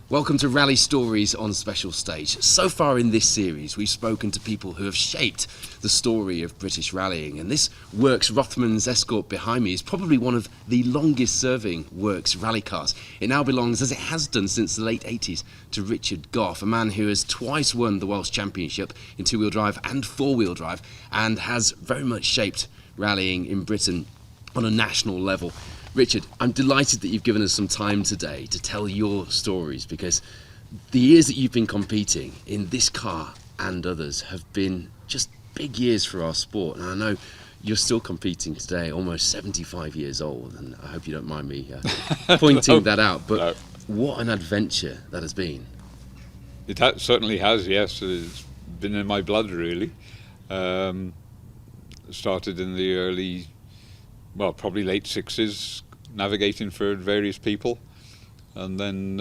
Welcome to Rally Stories on Special Stage. So far in this series, we've spoken to people who have shaped the story of British rallying, and this Works Rothmans Escort behind me is probably one of the longest-serving Works rally cars. It now belongs, as it has done since the late 80s, to Richard Gough, a man who has twice won the Welsh Championship in two-wheel drive and four-wheel drive, and has very much shaped rallying in Britain on a national level. Richard, I'm delighted that you've given us some time today to tell your stories, because the years that you've been competing in this car and others have been just big years for our sport. And I know you're still competing today, almost 75 years old, and I hope you don't mind me pointing that out. But what an adventure that has been. It certainly has, yes. It's been in my blood, really. Started in the early, probably late 60s, navigating for various people, and then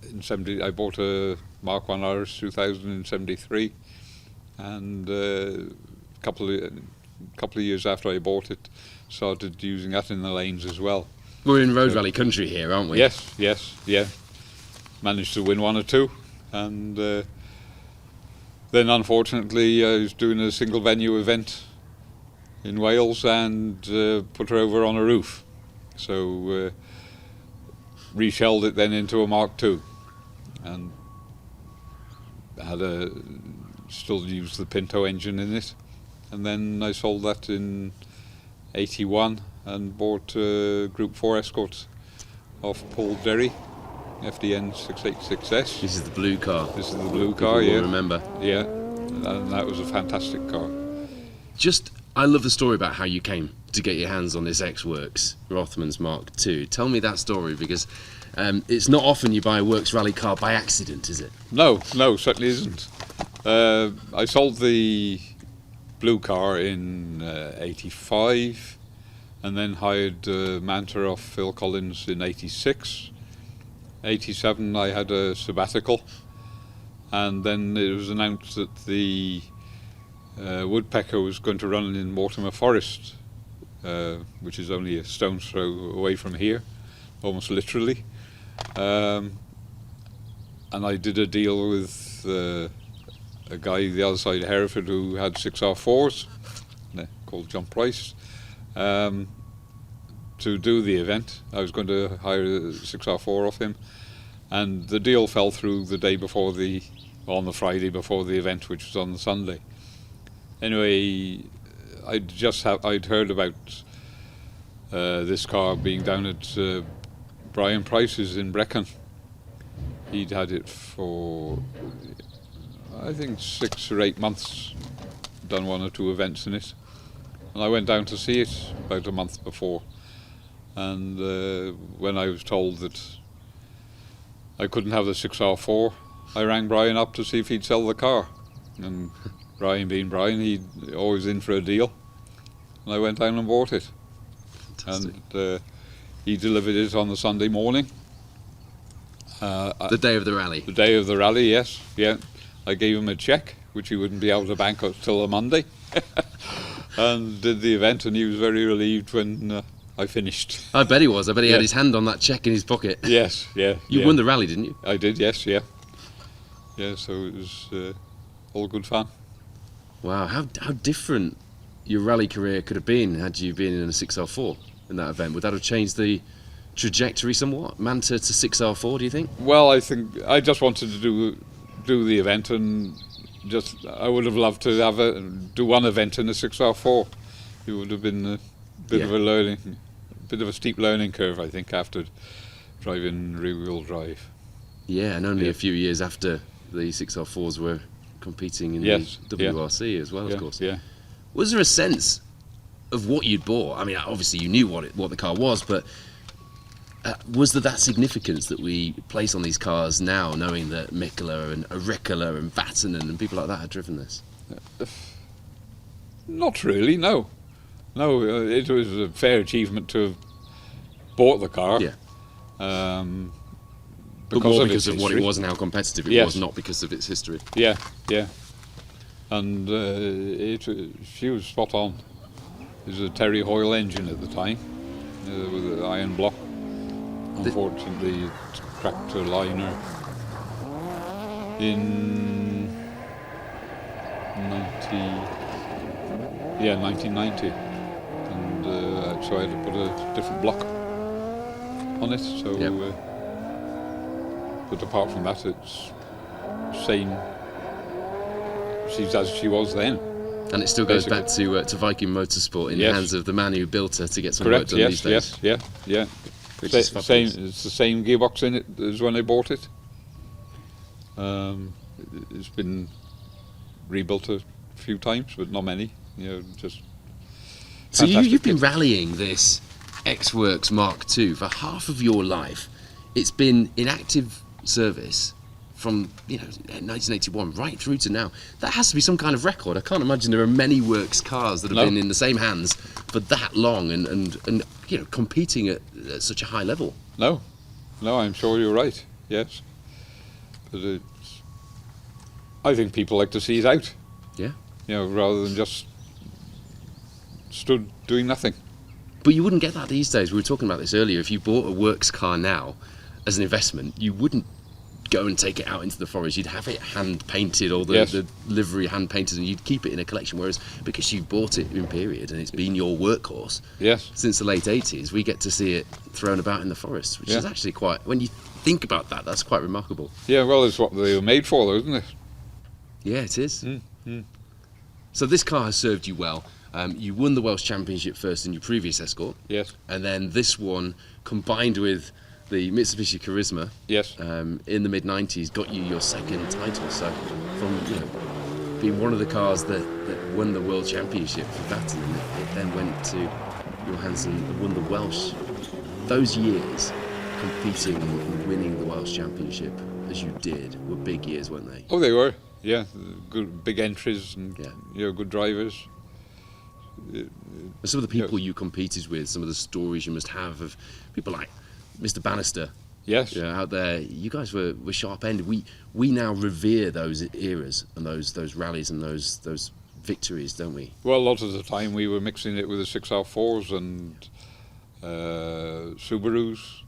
in 70 I bought a Mark 1 RS 2000 in 73, and a couple of years after I bought it, started using that in the lanes as well. We're in road rally country here, aren't we? Yes. Managed to win one or two, and then unfortunately I was doing a single venue event in Wales and put her over on a roof, so reshelled it then into a Mark II, and still used the Pinto engine in it. And then I sold that in 81 and bought a Group 4 Escort off Paul Derry, FDN 686S. This is the blue car. This is the blue car, yeah. Remember? Yeah, and that was a fantastic car. I love the story about how you came to get your hands on this Works Rothmans Mark II. Tell me that story, because it's not often you buy a Works rally car by accident, is it? No, certainly isn't. I sold the blue car in 85, and then hired Manta off Phil Collins in 86. 87 I had a sabbatical, and then it was announced that the Woodpecker was going to run in Mortimer Forest, which is only a stone's throw away from here, almost literally. And I did a deal with a guy the other side of Hereford who had 6R4s, called John Price, to do the event. I was going to hire a 6R4 off him, and the deal fell through the day before on the Friday before the event, which was on the Sunday. Anyway, I'd heard about this car being down at Brian Price's in Brecon. He'd had it for, I think, 6 or 8 months, done 1 or 2 events in it. And I went down to see it about a month before. And when I was told that I couldn't have the 6R4, I rang Brian up to see if he'd sell the car. And Brian being Brian, he'd always in for a deal, and I went down and bought it. Fantastic. And he delivered it on the Sunday morning. The day of the rally? The day of the rally, yes. Yeah. I gave him a cheque, which he wouldn't be able to bank until the Monday, and did the event, and he was very relieved when I finished. I bet he was. I bet he had his hand on that cheque in his pocket. Yes, yeah. You won the rally, didn't you? I did, yes, yeah. Yeah, so it was all good fun. Wow, how different your rally career could have been had you been in a 6R4 in that event. Would that have changed the trajectory somewhat? Manta to 6R4, do you think? Well, I think I just wanted to do the event, and I would have loved to do one event in a 6R4. It would have been a bit of a steep learning curve, I think, after driving rear-wheel drive. Yeah, and only a few years after the 6R4s were competing in the WRC as well, of course. Yeah. Was there a sense of what you'd bought? I mean, obviously you knew what the car was, but was there that significance that we place on these cars now, knowing that Mikkola and Ricola and Vatanen and people like that had driven this? Not really, no. No, it was a fair achievement to have bought the car. Yeah. But more because of what it was and how competitive it was, not because of its history. Yeah. And she was spot on. It was a Terry Hoyle engine at the time, with an iron block. unfortunately it cracked a liner in 1990, and so I had to put a different block on it. So, but apart from that, it's same. She's as she was then. And it still goes back to Viking Motorsport in the hands of the man who built her to get some work done these days. Yeah. Which is same. It's the same gearbox in it as when I bought it. It's been rebuilt a few times, but not many. Just. So you've been rallying this X-Works Mark II for half of your life. It's been in active service from 1981 right through to now. That has to be some kind of record. I can't imagine there are many works cars that have been in the same hands for that long and competing at such a high level. No, I'm sure you're right. Yes, but I think people like to see it out. Yeah. Rather than just stood doing nothing. But you wouldn't get that these days. We were talking about this earlier. If you bought a works car now as an investment, you wouldn't go and take it out into the forest. You'd have it hand painted, or the livery hand painted, and you'd keep it in a collection. Whereas because you bought it in period and it's been your workhorse since the late 80s, we get to see it thrown about in the forest, which is actually quite, when you think about that, that's quite remarkable. Yeah, well, it's what they were made for, though, isn't it? Yeah, it is. So this car has served you well. You won the Welsh Championship first in your previous Escort. Yes. And then this one, combined with the Mitsubishi Charisma, in the mid-90s, got you your second title. So from being one of the cars that won the World Championship for Baton, it then went to Johansson and won the Welsh. Those years competing and winning the Welsh Championship, as you did, were big years, weren't they? Oh, they were. Yeah, good big entries and good drivers. Some of the people you competed with, some of the stories you must have of people like Mr. Bannister. Yes. Out there, you guys were sharp-ended. We now revere those eras and those rallies and those victories, don't we? Well, a lot of the time we were mixing it with the 6R4s and Subarus,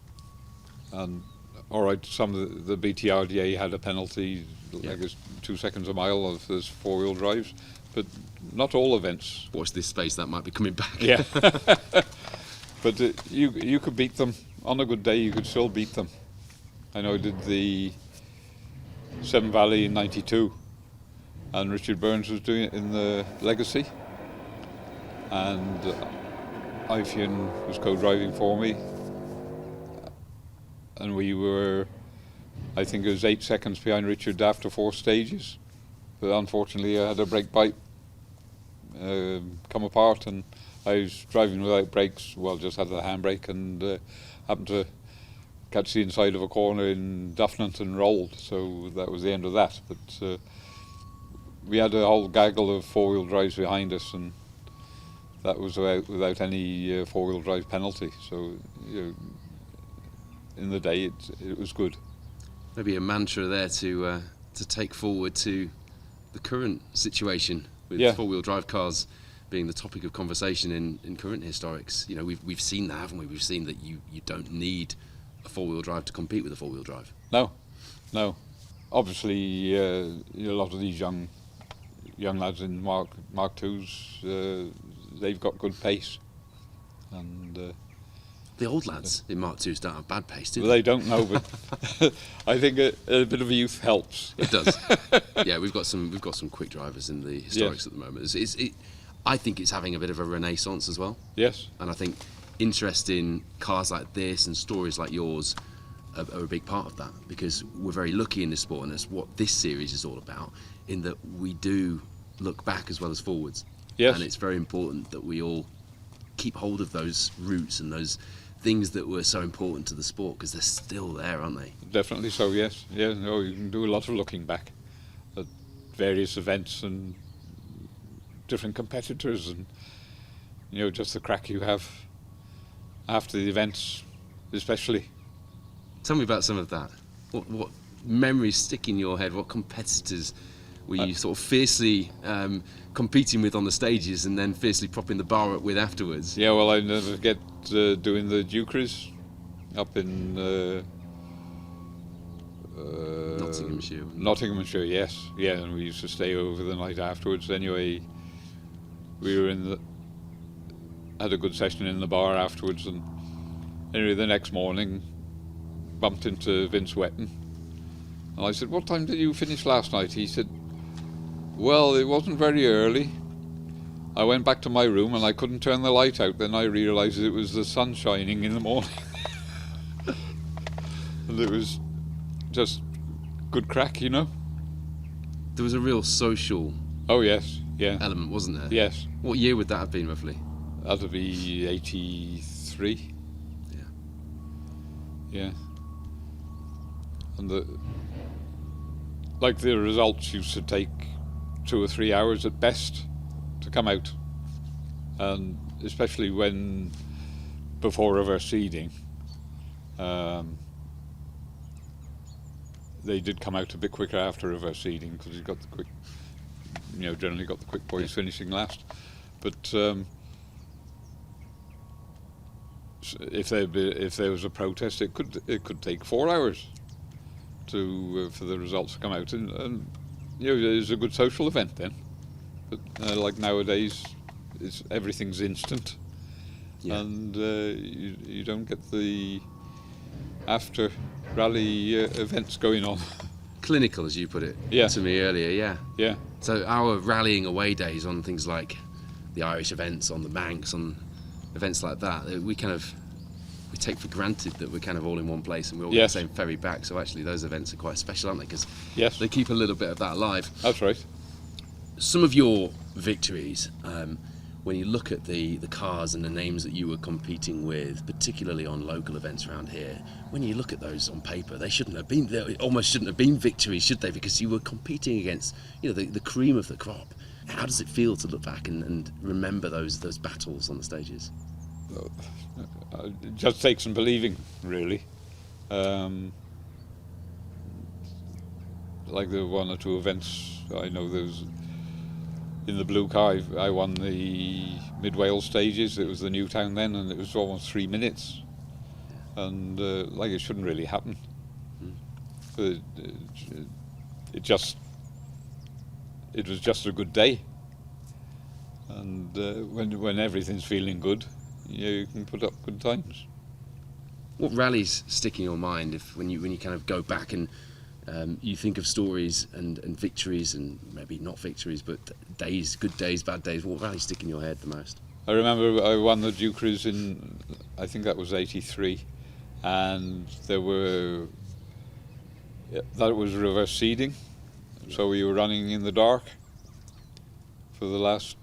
and all right, some of the BTRDA had a penalty, like it's 2 seconds a mile of those four-wheel drives, but not all events. Watch this space, that might be coming back. Yeah. But you could beat them. On a good day, you could still beat them. I know I did the Seven Valley in '92, and Richard Burns was doing it in the Legacy, and Ifian was co-driving for me, and we were, I think it was 8 seconds behind Richard after 4 stages, but unfortunately I had a brake pipe come apart, and I was driving without brakes, just had the handbrake, and happened to catch the inside of a corner in Duffnant and rolled, so that was the end of that. But we had a whole gaggle of four-wheel drives behind us, and that was without any four-wheel drive penalty, so in the day it was good. Maybe a mantra there to take forward to the current situation with four-wheel drive cars being the topic of conversation in current historics. We've seen that, haven't we? We've seen that you don't need a four-wheel drive to compete with a four-wheel drive. No. Obviously, a lot of these young lads in Mark IIs, they've got good pace, and the old lads in Mark IIs don't have bad pace, do they? Well, they don't know, but I think a bit of youth helps. It does. Yeah, we've got some quick drivers in the historics at the moment. I think it's having a bit of a renaissance as well. Yes. And I think interest in cars like this and stories like yours are a big part of that, because we're very lucky in this sport, and that's what this series is all about, in that we do look back as well as forwards. Yes. And it's very important that we all keep hold of those roots and those things that were so important to the sport, because they're still there, aren't they? Definitely so, yes. Yeah, no, you can do a lot of looking back at various events and different competitors, and just the crack you have after the events, especially. Tell me about some of that. What memories stick in your head? What competitors were you sort of fiercely competing with on the stages, and then fiercely propping the bar up with afterwards? Yeah, well, I never forget doing the Dukeries up in Nottinghamshire. Nottinghamshire, yes, yeah, and we used to stay over the night afterwards. Anyway, we were had a good session in the bar afterwards, and anyway, the next morning, bumped into Vince Wetton, and I said, "What time did you finish last night?" He said, "Well, it wasn't very early. I went back to my room and I couldn't turn the light out. Then I realised it was the sun shining in the morning." And it was just good crack, you know. There was a real social Oh yes, yeah, element, wasn't there? yes. What year would that have been, roughly? That'll be 83. Yeah. Yeah. And the results used to take 2 or 3 hours at best to come out, and especially when before reverse seeding, they did come out a bit quicker after reverse seeding because you got the quick, generally got the quick boys finishing last. But if there was a protest, it could take 4 hours for the results to come out, and it was a good social event then. But like nowadays, everything's instant, and you don't get the after rally events going on. Clinical, as you put it to me earlier, Yeah. So our rallying away days on things like the Irish events, on the banks, on events like that, we take for granted that we're kind of all in one place and we're all on the same ferry back. So actually those events are quite special, aren't they? Because they keep a little bit of that alive. That's right. Some of your victories, when you look at the cars and the names that you were competing with, particularly on local events around here, when you look at those on paper, they almost shouldn't have been victories, should they? Because you were competing against, the cream of the crop. How does it feel to look back and remember those battles on the stages? It just takes some believing, really. Like the 1 or 2 events, I know there was in the blue car. I won the Mid Wales stages. It was the Newtown then, and it was almost 3 minutes, and it shouldn't really happen. It was just a good day, and when everything's feeling good, you can put up good times. What rallies stick in your mind when you kind of go back and you think of stories and victories, and maybe not victories, but days, good days, bad days? What rallies stick in your head the most? I remember I won the Dukeries in, I think that was 83, and that was reverse seeding, so we were running in the dark for the last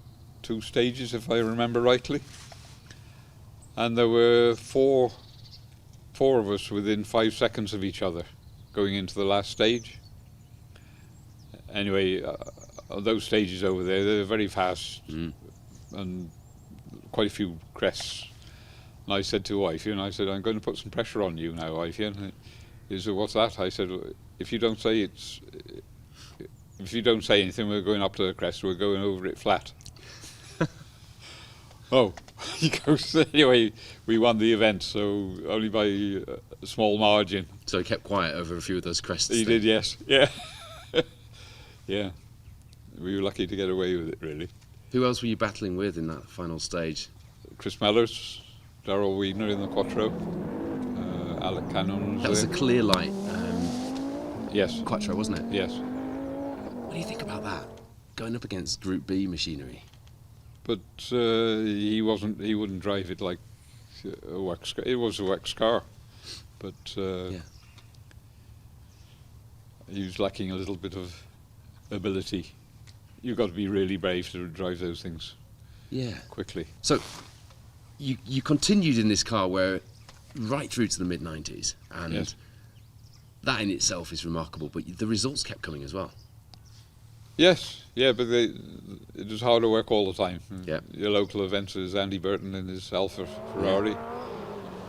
2 stages, if I remember rightly, and there were four of us within 5 seconds of each other going into the last stage. Anyway, those stages over there, they're very fast and quite a few crests. And I said to Wifey, I'm going to put some pressure on you now, Wifey. And he said, "What's that?" I said, if you don't say anything, we're going up to the crest, we're going over it flat." Oh, he goes, anyway, we won the event, so only by a small margin. So he kept quiet over a few of those crests. He did, yes. Yeah. Yeah. We were lucky to get away with it, really. Who else were you battling with in that final stage? Chris Mellors, Darrell Weidner in the Quattro, Alec Cannon. That was a clear light yes. Quattro, wasn't it? Yes. What do you think about that? Going up against Group B machinery? But he wouldn't drive it like a wax car. It was a wax car, but he was lacking a little bit of ability. You've got to be really brave to drive those things quickly. So you continued in this car right through to the mid-90s, and that in itself is remarkable, but the results kept coming as well. Yes, yeah, but it was hard work all the time. Yeah. Your local events is Andy Burton in his Alfa Ferrari,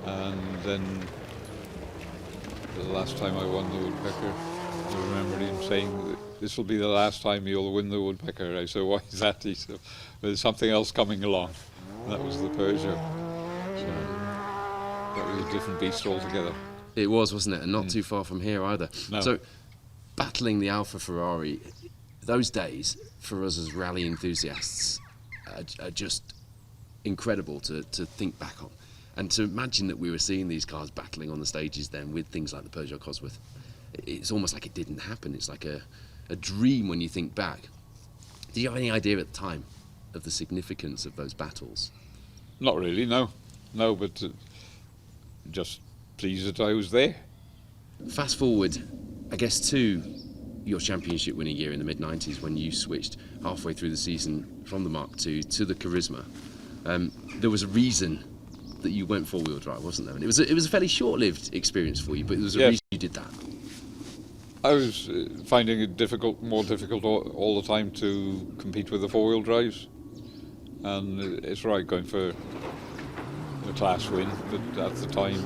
and then the last time I won the Woodpecker, I remember him saying, "This will be the last time you'll win the Woodpecker." I said, "Why is that?" He said, "There's something else coming along." And that was the Peugeot. So, that was a different beast altogether. It was, wasn't it? And not too far from here either. No. So, battling the Alfa Ferrari, those days, for us as rally enthusiasts, are just incredible to think back on. And to imagine that we were seeing these cars battling on the stages then with things like the Peugeot Cosworth, it's almost like it didn't happen. It's like a dream when you think back. Did you have any idea at the time of the significance of those battles? Not really, no. No, but just pleased that I was there. Fast forward, I guess, to your championship winning year in the mid-90s when you switched halfway through the season from the Mark II to the Charisma. There was a reason that you went four-wheel drive, wasn't there? And it was a fairly short-lived experience for you, but there was a reason you did that. I was finding it more difficult all the time to compete with the four-wheel drives. And it's right going for a class win, but at the time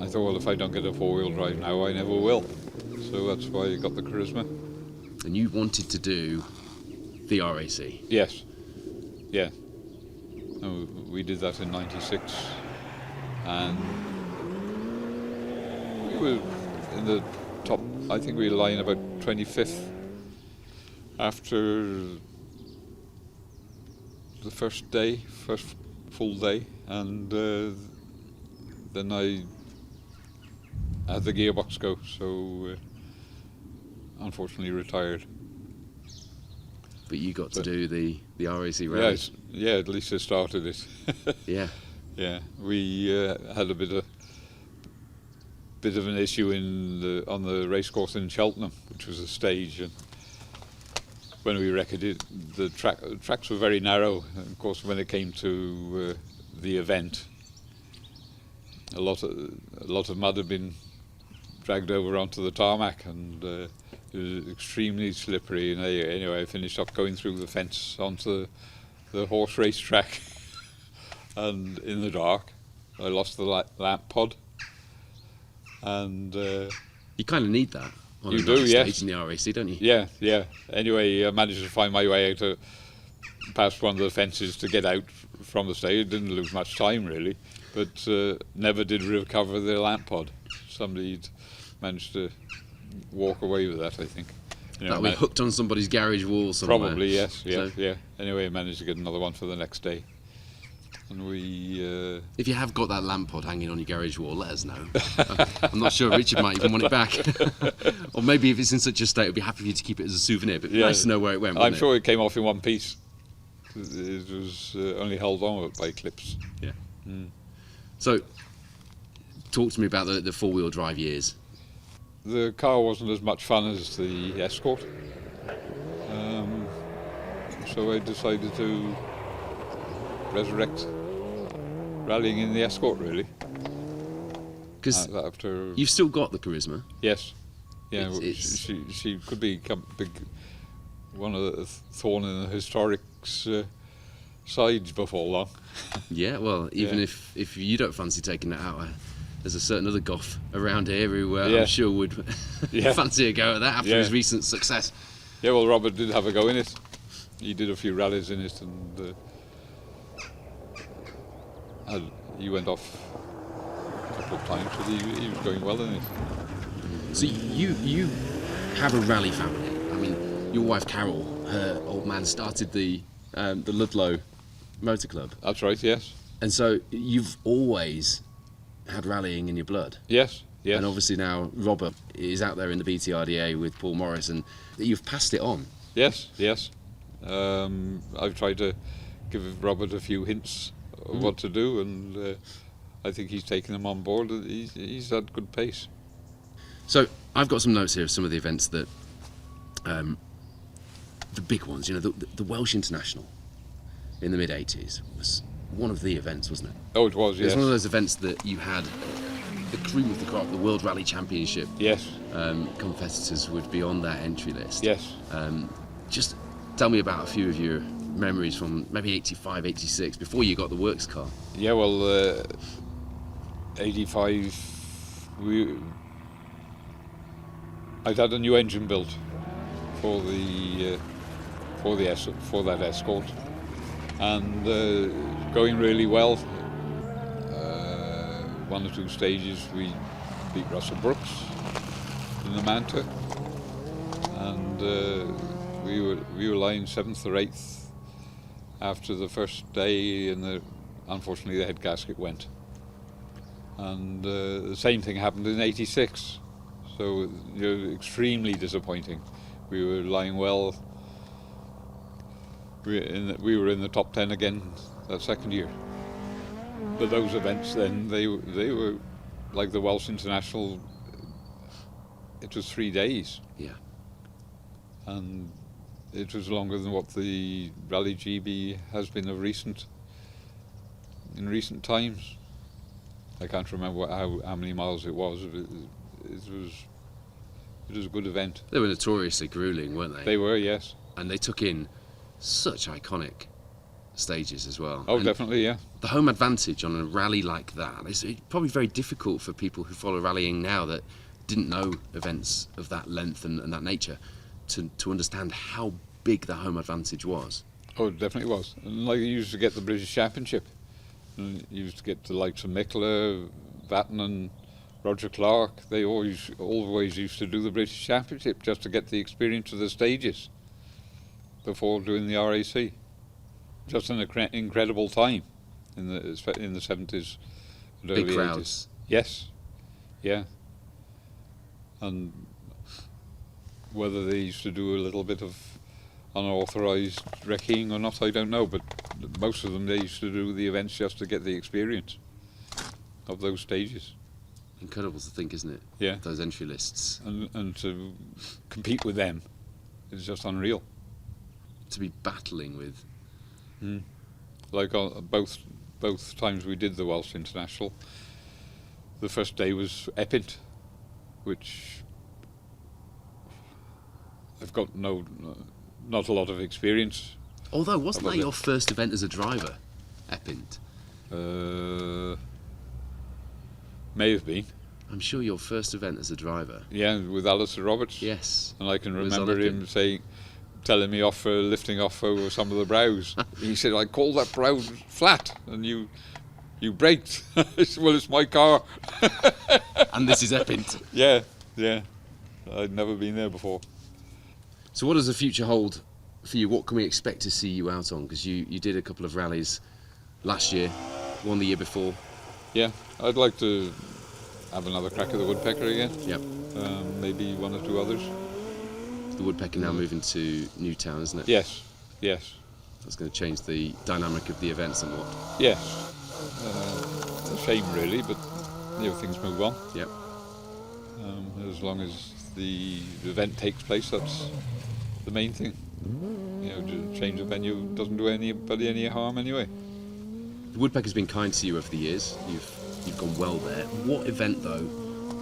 I thought, well, if I don't get a four-wheel drive now, I never will. So that's why I got the Charisma. And you wanted to do the RAC? Yes. Yeah. And we did that in '96, and we were in the top. I think we were lying about 25th after the first full day, and then I had the gearbox go, so unfortunately retired. But you got to do the RAC rally. Yes, yeah, at least I started it. Yeah. Yeah, we had a bit of an issue on the racecourse in Cheltenham, which was a stage, and when we wrecked it, the tracks were very narrow. And of course, when it came to the event, a lot of mud had been dragged over onto the tarmac, and it was extremely slippery. And anyway, I finished up going through the fence onto the horse race track, and in the dark, I lost the lamp pod. And you kind of need that on you a do, stage yes. in the RAC, don't you? Yeah, yeah. Anyway, I managed to find my way out past one of the fences to get out from the stage. Didn't lose much time really, but never did recover the lamp pod. Somebody'd managed to walk away with that, I think. That we hooked on somebody's garage wall somewhere. Probably, yes, yeah, So- yeah. Anyway, I managed to get another one for the next day. And we... If you have got that lamp pod hanging on your garage wall, let us know. I'm not sure Richard might even want it back. Or maybe if it's in such a state, it'd be happy for you to keep it as a souvenir. But Yeah. nice to know where it went. I'm wouldn't sure it came off in one piece. It was only held on by clips. it? So, talk to me about the four-wheel drive years. The car wasn't as much fun as the Escort. So I decided to resurrect rallying in the Escort, really. Because After you've still got the Charisma. yes, yeah, It's- she could become one of the thorn in the historic's sides before long. Yeah, well, even Yeah. if you don't fancy taking that out, there's a certain other Gough around here who Yeah. I'm sure would Yeah. fancy a go at that after Yeah. his recent success. Yeah, well, Robert did have a go in it. He did a few rallies in it, and he went off a couple of times, but he was going well in it. So you have a rally family. I mean, your wife Carol, her old man started the Ludlow Motor Club, That's right, yes. and so you've always had rallying in your blood. Yes, yes. And obviously now Robert is out there in the BTRDA with Paul Morris, and you've passed it on. Yes, yes. I've tried to give Robert a few hints of what to do, and I think he's taken them on board. He's had good pace. So I've got some notes here of some of the events that, the big ones. You know, the Welsh International in the mid-80s was one of the events, wasn't it? Oh, it was, It was yes. one of those events that you had the cream of the crop, the World Rally Championship Yes, competitors would be on that entry list. yes. Just tell me about a few of your memories from maybe 85, 86, before you got the works car. Yeah, well, 85, I'd had a new engine built for that Escort, and going really well. one or two stages we beat Russell Brooks in the Manta, and we were lying 7th or 8th after the first day, and unfortunately the head gasket went. And the same thing happened in '86, so extremely disappointing. We were lying well. We were in the top 10 again that second year. But those events then, they were like the Welsh International. It was 3 days. Yeah. And it was longer than what the Rally GB has been in recent times. I can't remember how many miles it was. It was a good event. They were notoriously grueling, weren't they? They were, yes. And they took in such iconic stages as well. Oh, and definitely, yeah. the home advantage on a rally like that is probably very difficult for people who follow rallying now that didn't know events of that length and that nature to understand how big the home advantage was. Oh, it definitely was. And like you used to get the British Championship. And you used to get the likes of Mickler, Batten and Roger Clark. They always used to do the British Championship just to get the experience of the stages before doing the RAC. Just an incredible time in the 70s and early Big crowds. 80s. Yes, yeah. And whether they used to do a little bit of unauthorised wrecking or not, I don't know, but most of them, they used to do the events just to get the experience of those stages. Incredible to think, isn't it? Yeah. Those entry lists. And to compete with them is just unreal. To be battling with. Like both times we did the Welsh International, the first day was Epint, which I've got not a lot of experience. Although, wasn't that your first event as a driver, Epint? May have been. I'm sure your first event as a driver. Yeah, with Alistair Roberts. Yes. And I can remember him telling me off for lifting off over some of the brows. He said, "I call that brow flat, and you braked." I said, "Well, it's my car." And this is Epint. Yeah. I'd never been there before. So what does the future hold for you? What can we expect to see you out on? Because you did a couple of rallies last year, one the year before. Yeah, I'd like to have another crack at the Woodpecker again. Yep. Maybe one or two others. The Woodpecker now moving to Newtown, isn't it? Yes. That's going to change the dynamic of the event somewhat. Yes. A shame, really, but things move on. Yep. As long as the event takes place, that's the main thing. Change of venue doesn't do anybody any harm anyway. The Woodpecker's been kind to you over the years. You've gone well there. What event, though,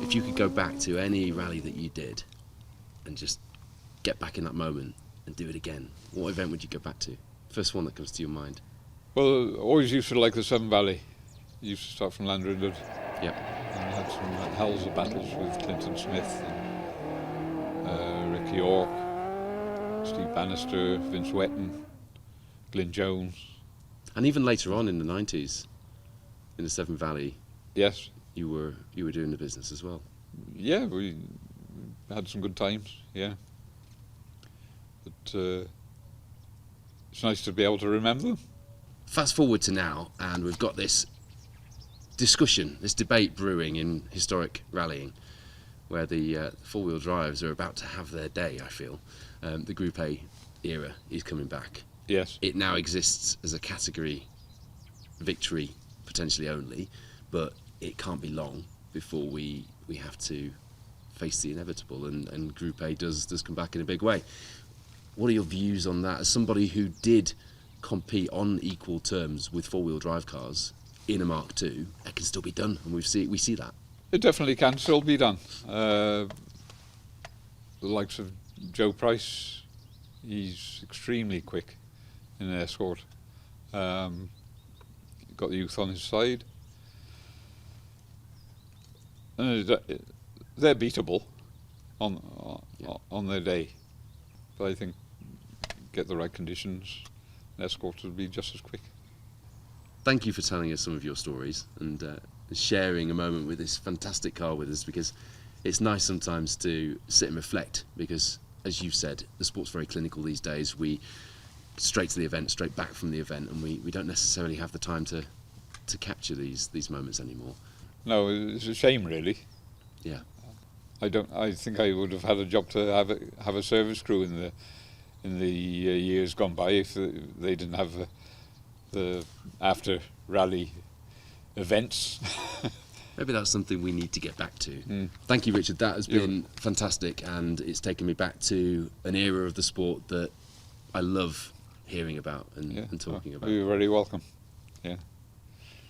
if you could go back to any rally that you did and just get back in that moment and do it again, what event would you go back to? First one that comes to your mind. Well, I always used to like the Severn Valley. Used to start from Landrindod. Yep. And had some hells of battles with Clinton Smith and Rick York, Steve Bannister, Vince Wetton, Glyn Jones. And even later on in the 90s, in the Severn Valley, yes, you were doing the business as well. Yeah, we had some good times. Yeah, but it's nice to be able to remember them. Fast forward to now, and we've got this discussion, this debate brewing in historic rallying, where the four-wheel drives are about to have their day. I feel the Group A era is coming back. Yes. It now exists as a category victory, potentially only, but it can't be long before we have to face the inevitable, and Group A does come back in a big way. What are your views on that? As somebody who did compete on equal terms with four-wheel drive cars in a Mark II, it can still be done, and we see that. It definitely can still be done. The likes of Joe Price, he's extremely quick in an Escort. Got the youth on his side. And they're beatable on their day. But I think get the right conditions, an Escort would be just as quick. Thank you for telling us some of your stories, and sharing a moment with this fantastic car with us, because it's nice sometimes to sit and reflect, because as you said, the sport's very clinical these days. We straight to the event, straight back from the event, and we don't necessarily have the time to capture these moments anymore. No, it's a shame, really. Yeah. I think I would have had a job to have a service crew in the years gone by if they didn't have the after rally events. Maybe that's something we need to get back to. Thank you, Richard. That has been fantastic, and it's taken me back to an era of the sport that I love hearing about and talking about. You're very welcome. Yeah.